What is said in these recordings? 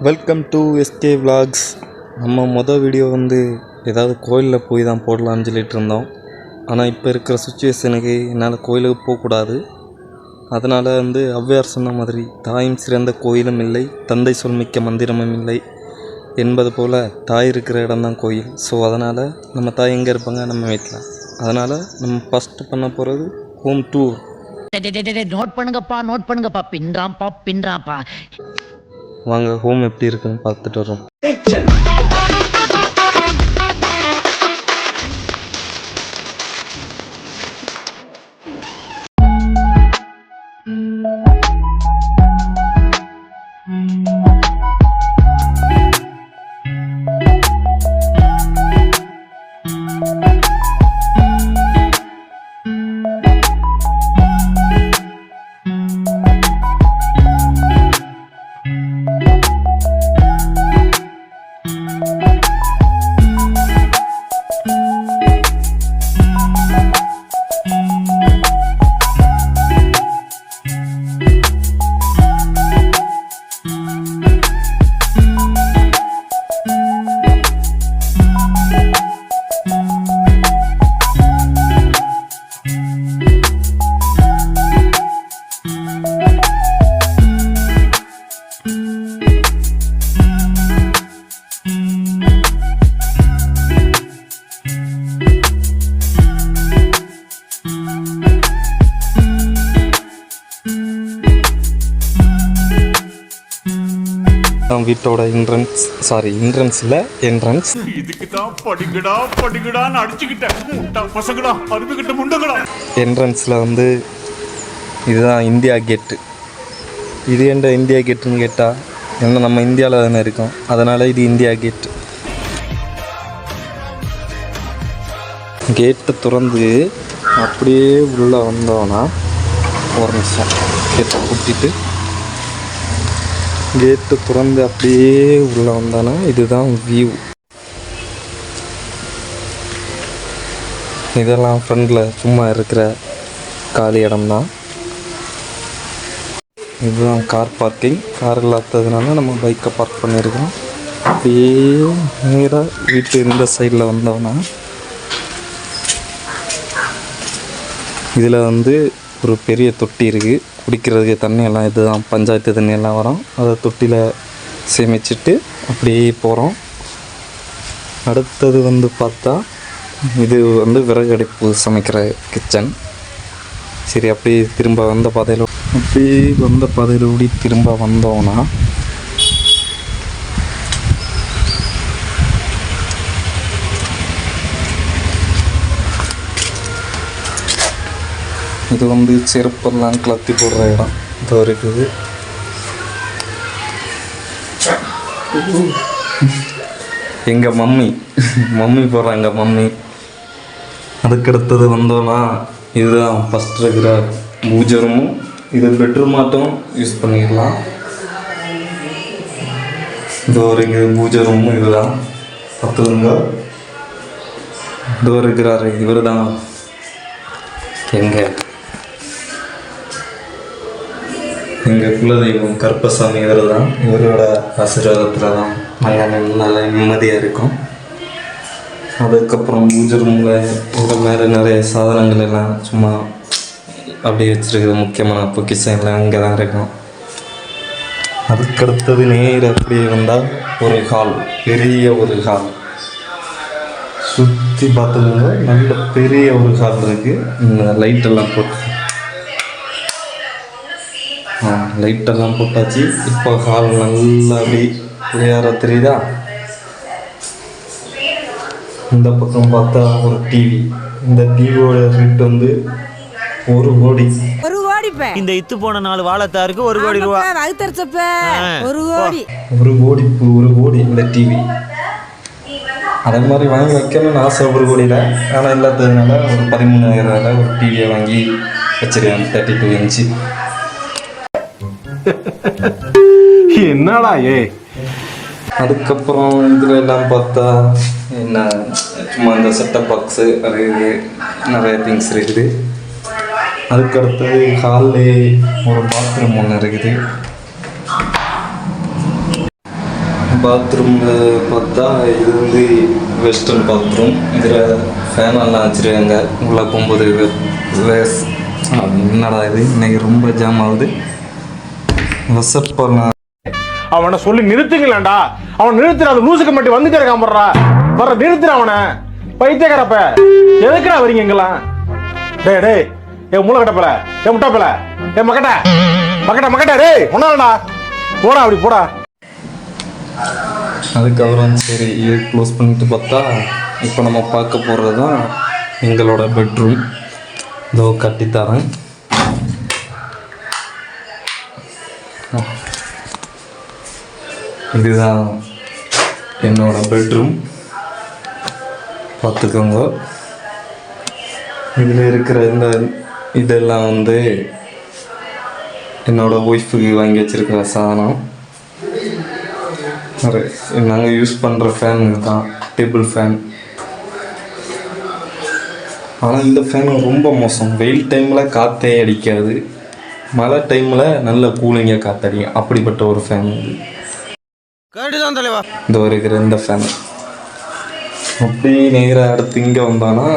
Welcome to SK vlogs. நம்ம மொதல் video ஏதாவது கோயிலில் போய் தான் போடலான்னு சொல்லிட்டு இருந்தோம். ஆனால் இப்போ இருக்கிற சுச்சுவேஷனுக்கு என்னால் கோயிலுக்கு போகக்கூடாது. அதனால் ஔவையார் சொன்ன மாதிரி தாயும் சிறந்த கோயிலும் இல்லை, தந்தை சொல்மிக்க மந்திரமும் இல்லை என்பது போல் தாய் இருக்கிற இடம் தான் கோயில். ஸோ அதனால் நம்ம தாய் எங்கே இருப்பாங்க? நம்ம வீட்டில். அதனால் நம்ம ஃபஸ்ட்டு பண்ண போகிறது ஹோம் டூர். நோட் பண்ணுங்கப்பா பின்றாப்பா. வாங்க ஹோம் எப்படி இருக்குன்னு பார்த்துட்டு வரோம். வீட்டோட என்ட்ரன்ஸ் இதுக்கு தான் படிங்கடான்னு அடிச்சுக்கிட்டேன் பசங்களா, அருமைக்கிட்ட முண்டங்களா. என்ட்ரன்ஸில் இதுதான் இந்தியா கேட்டு. இது என்ற இந்தியா கேட்டுன்னு கேட்டால் என்ன, நம்ம இந்தியாவில் தானே இருக்கோம், அதனால் இது இந்தியா கேட்டு. கேட்டை திறந்து அப்படியே உள்ளே வந்தோன்னா, ஒரு நிமிஷம் கேட்டை கூட்டிட்டு கேட்டு திறந்து அப்படியே உள்ளே வந்தானா இதுதான் வியூ. இதெல்லாம் ஃப்ரண்டில் சும்மா இருக்கிற காலி இடம்தான். இதுதான் கார் பார்க்கிங். கார் இல்லாததுனால நம்ம பைக்கை பார்க் பண்ணியிருக்கோம். அப்படியே நேராக வீட்டு இந்த சைடில் வந்தோன்னா இதில் ஒரு பெரிய தொட்டி இருக்குது. குடிக்கிறதுக்கு தண்ணியெல்லாம் இதுதான் பஞ்சாயத்து தண்ணியெல்லாம் வரும். அதை தொட்டியில் சேமிச்சுட்டு அப்படியே போகிறோம். அடுத்தது பார்த்தா இது விறகு அடுப்பு சமைக்கிற கிச்சன். சரி, அப்படியே திரும்ப வந்த பாதையில் ஓடி திரும்ப வந்தோன்னா இது செருப்பெல்லாம் கலத்தி போடுற இடம் இதோ இருக்குது. எங்கள் மம்மி போடுறாங்க மம்மி. அதுக்கடுத்தது வந்தோன்னா இதுதான் ஃபஸ்ட் இருக்கிற பூஜை ரூமும். இது பெட்ரூம் மட்டும் யூஸ் பண்ணிக்கலாம். இதோ இருக்குது பூஜை ரூமும். இதுதான் பார்த்துருங்க. இதோ இருக்கிறாரு இவர் தான் எங்கள் குலதெய்வம் கருப்பசாமி. இவர் தான். இவரோட ஆசீர்வாதத்தில் தான் நாங்கள் நல்லா நிம்மதியாக இருக்கோம். அதுக்கப்புறம் பூஜை ரூமில் இங்கே மேலே நிறைய சாதனங்கள் எல்லாம் சும்மா அப்படியே வச்சுருக்குது. முக்கியமான பொக்கிஷம் எல்லாம் இங்கே தான் இருக்கும். அதுக்கடுத்தது நேராக அப்படியே வந்தால் ஒரு ஹால், பெரிய ஒரு ஹால். சுற்றி பார்த்துக்கோங்க, நல்ல பெரிய ஒரு ஹால் இருக்குது. இந்த லைட்டெல்லாம் போட்டாச்சு. இப்போ ஹால் நல்லா அப்படி கிளியராக தெரியுதா? இந்த பக்கம் பார்த்தா ஒரு டிவி. இந்த டிவியோட ரேட் 1 கோடி. இந்த இத்து போன 4 வாழைத்தாருக்கு 1 கோடி ரூபா. 1 கோடி இந்த டிவி. அதே மாதிரி வாங்கி வைக்கணும்னு ஆசை 1 கோடியில். ஆனால் இல்லாததுனால ஒரு 13,000 ஒரு டிவியை வாங்கி வச்சிருக்கேன். 32 இன்ச்சு. என்னடா அதுக்கப்புறம் இதில் எல்லாம் பார்த்தா என்ன, சும்மா இந்த செட்டப் பாக்ஸு அது நிறைய திங்ஸ் இருக்குது. அதுக்கடுத்தது ஹால்லே ஒரு பாத்ரூம் ஒன்று இருக்குது. பாத்ரூம் பார்த்தா இது வந்து வெஸ்டர்ன் பாத்ரூம். இதில் ஃபேனெல்லாம் வச்சுருக்காங்க. உள்ளே போகும்போது என்னடா இது இன்னைக்கு ரொம்ப ஜாம் ஆகுது. வசப்பெல்லாம் அவனை சொல்லி நிறுத்துங்களேன்டா. அவன் நிறுத்துற அது லூசுக்கு மட்டும் வந்துட்டே இருக்கான் போடுறா. வர நிறுத்துற அவனை. பைத்தியக்காரப்ப எதுக்குடா வரீங்க இங்கெல்லாம்? டேய் ஏ மூளை கட்டப்பல, ஏ முட்டாப்பல, ஏ மக்கட்ட டேய் ஒன்னாடா போடா, அப்படி போடா. அதுக்கப்புறம் சரி இது க்ளோஸ் பண்ணிட்டு பார்த்தா இப்போ நம்ம பார்க்க போகிறது தான் எங்களோட பெட்ரூம். இதோ கட்டித்தரேன். இதுதான் என்னோட பெட்ரூம், பார்த்துக்கோங்க. இதில் இருக்கிற இதெல்லாம் வந்து என்னோடய ஒய்ஃபுக்கு வாங்கி வச்சுருக்கிற சாதனம். நாங்கள் யூஸ் பண்ணுற ஃபேன் தான் டேபிள் ஃபேன். ஆனால் இந்த ஃபேன் ரொம்ப மோசம். வெயில் டைமில் காற்றே அடிக்காது, மழை டைமில் நல்ல கூலிங்காக காற்றடிக்கும். அப்படிப்பட்ட ஒரு ஃபேன் இது. இந்த இருக்கிற இந்த ஃபேன் அப்படி நேராக அடுத்து இங்கே வந்தானா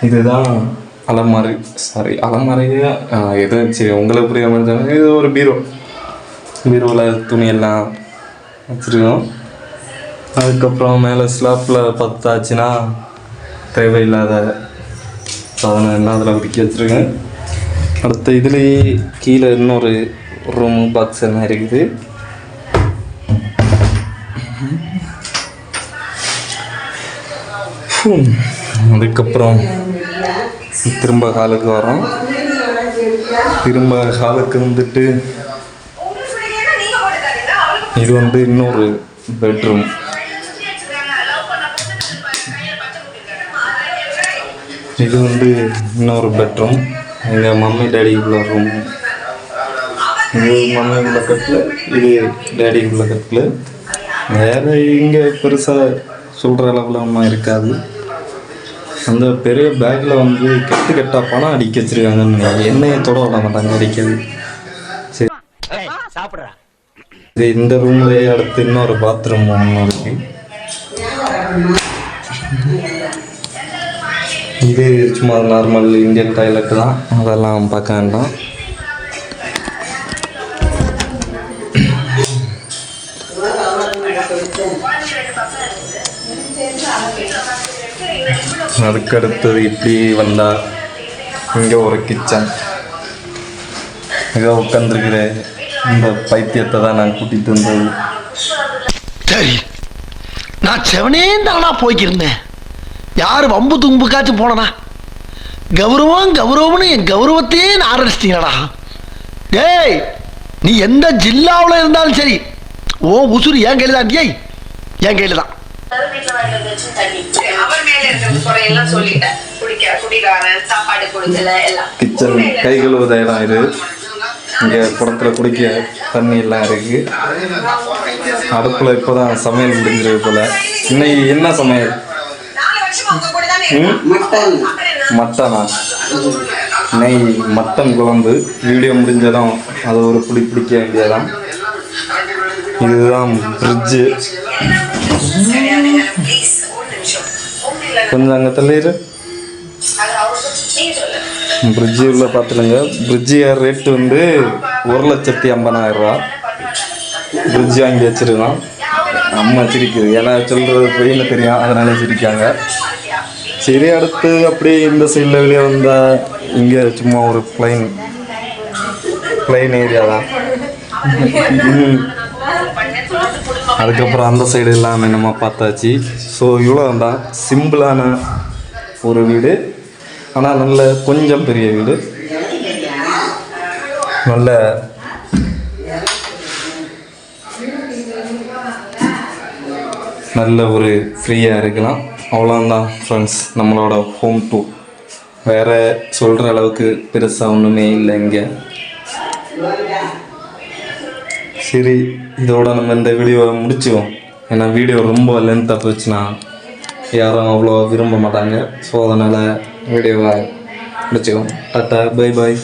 இதுதான் அலமாரி. அலமாரியா எதுவும் சரி உங்களுக்கு புரிய மாதிரி. இது ஒரு பீரோவில் துணியெல்லாம் வச்சுருக்கோம். அதுக்கப்புறம் மேலே ஸ்லாப்பில் பார்த்தாச்சுன்னா தேவையில்லாத சாதனம் எல்லாம் அதில் ஒதுக்கி வச்சுருக்கேன். அடுத்த இதுலேயே கீழே இன்னொரு ரூம் பாக்ஸ் எல்லாம் இருக்குது. அதுக்கப்புறம் திரும்ப ஹாலுக்கு வரோம். திரும்ப ஹாலுக்கு வந்துட்டு இது வந்து இன்னொரு பெட்ரூம். இது வந்து இன்னொரு பெட்ரூம். எங்கள் மம்மி டேடிக்குள்ள ரூம். இது மம்மி உள்ள கட்டில், இது டேடிக்குள்ள கட்டில். வேறு இங்கே பெருசாக சொல்கிற அளவில் ஒன்றும் இருக்காது. அந்த பெரிய பேக்கில் வந்து கெட்டாக பணம் அடிக்க வச்சுருக்காங்கன்னு எண்ணெயை தொட விட மாட்டாங்க, அடிக்கிறது. சரி சாப்பிட்றா. இந்த ரூம்லேயே அடுத்து இன்னொரு பாத்ரூம் ஒன்று இருக்கு. இது சும்மா நார்மல் இந்தியன் டாய்லெட் தான், அதெல்லாம் பார்க்க வேண்டாம். அதுக்கடுத்தது இப்படி வந்தால் இங்கே ஒரு கிச்சன். இங்கே உட்காந்துருக்கிற இந்த பைத்தியத்தை தான் நான் கூட்டிகிட்டு வந்தது. சரி, நான் செவனேந்தானா போய்க்கிருந்தேன். யார் வம்பு தும்புக்காச்சும் போனனா? கௌரவம்னு என் கௌரவத்தையே ஆரம்பிச்சிட்டீங்களா? டேய், நீ எந்த ஜில்லாவில் இருந்தாலும் சரி, ஓ உசுறு என் கையில் தான். டேய், என் கையில் தான். கிச்சன் கை கழுவுத இடம் இது. இங்கே குடத்தில் குடிக்க தண்ணி எல்லாம் இருக்குது. அடுப்பில் இப்போ தான் சமையல் முடிஞ்சிருக்கு போல். இன்னைக்கு என்ன சமையல்? மட்டனா? நெய் மட்டன் குழம்பு. வீடியோ முடிஞ்சதும் அது ஒரு பிடிக்க வேண்டியதான். இதுதான் ஃப்ரிட்ஜு. கொஞ்சம் அங்கே தள்ளிடு. ஃப்ரிட்ஜு உள்ள பார்த்துடுங்க. ஃப்ரிட்ஜு ரேட்டு வந்து 1,50,000 ஃப்ரிட்ஜ் வாங்கி வச்சுருக்கோம். அம்மா சிரிக்குது, ஏன்னா சொல்கிறது பொய்னு தெரியும், அதனால சிரிக்காங்க. சரி, அடுத்து அப்படியே இந்த சைடில் வெளியே வந்தால் இங்கே சும்மா ஒரு பிளைன் ஏரியா தான். அதுக்கப்புறம் அந்த சைடு எல்லாமே நம்ம பார்த்தாச்சு. ஸோ இவ்வளோ தான் சிம்பிளான ஒரு வீடு, ஆனால் நல்ல கொஞ்சம் பெரிய வீடு. நல்ல ஒரு ஃப்ரீயாக இருக்கலாம். அவ்வளோதான் ஃப்ரெண்ட்ஸ் நம்மளோட ஹோம் டூர். வேறு சொல்கிற அளவுக்கு பெருசாக ஒன்றுமே இல்லை இங்கே. சரி, இதோட நம்ம இந்த வீடியோவை முடிச்சுவோம். ஏன்னா வீடியோ ரொம்ப லென்த்தாக போச்சுன்னா யாரும் அவ்வளோ விரும்ப மாட்டாங்க. ஸோ அதனால் வீடியோவை முடிச்சுக்கோம். Tata, bye bye.